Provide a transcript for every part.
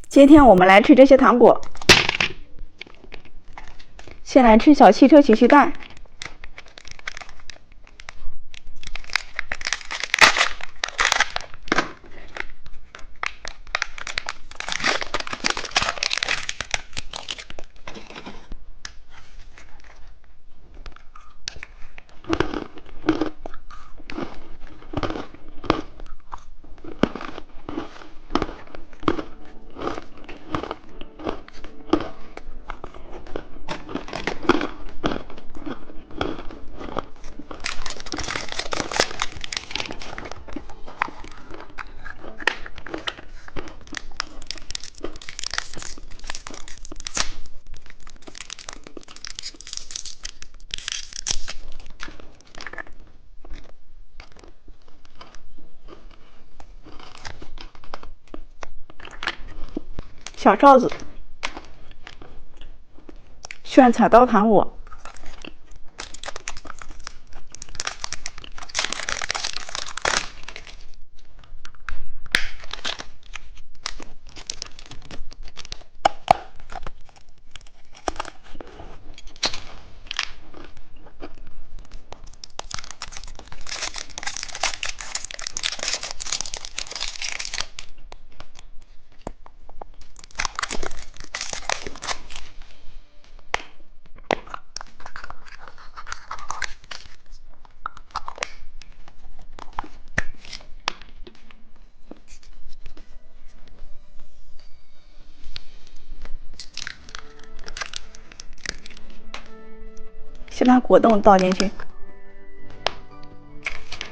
今天我们来吃这些糖果。先来吃小汽车奇趣蛋，小罩子，炫彩刀糖果，先把果冻倒进去，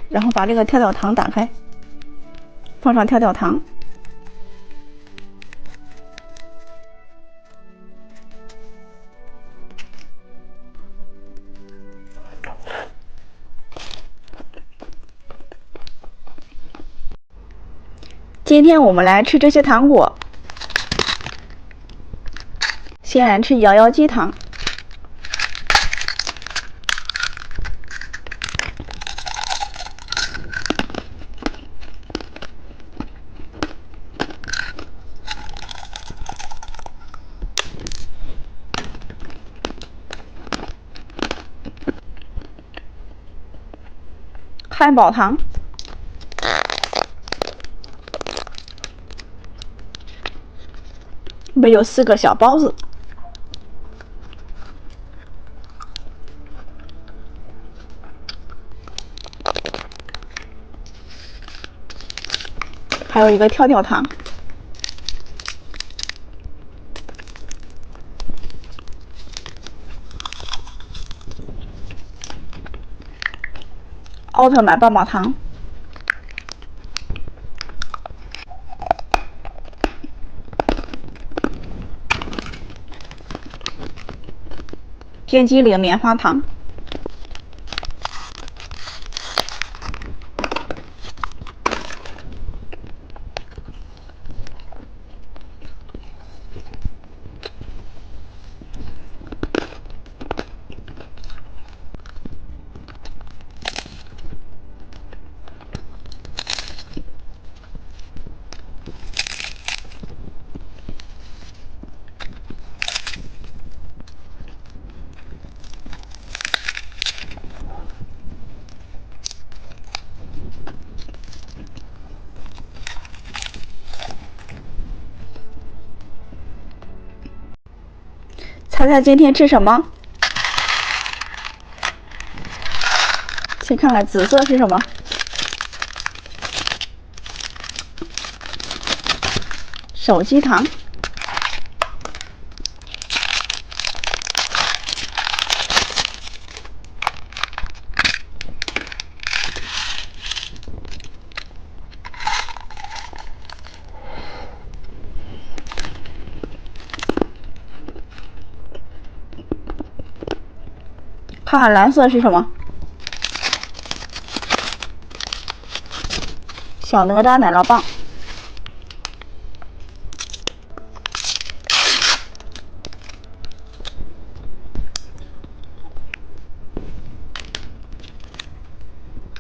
然后把这个跳跳糖打开，放上跳跳糖，今天我们来吃这些糖果。先来吃摇摇鸡糖，汉堡糖，里面有4个小包子，还有一个跳跳糖。奥特曼棒棒糖，天机灵棉花糖，猜猜今天吃什么？先看看紫色是什么？手机糖。看看蓝色是什么？小哪吒奶酪棒。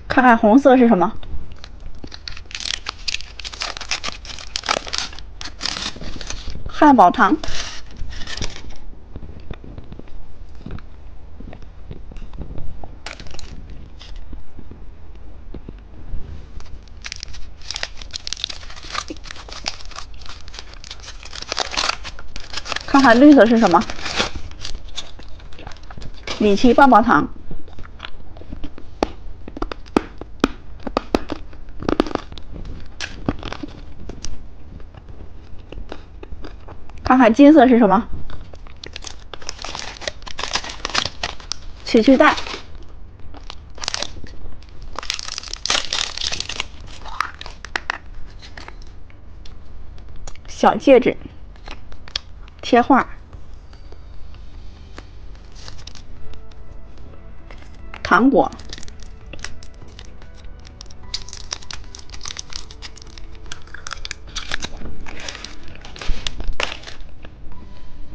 看看红色是什么？汉堡糖。看看绿色是什么？李奇棒棒糖。看看金色是什么？奇趣蛋。小戒指。贴画。糖果。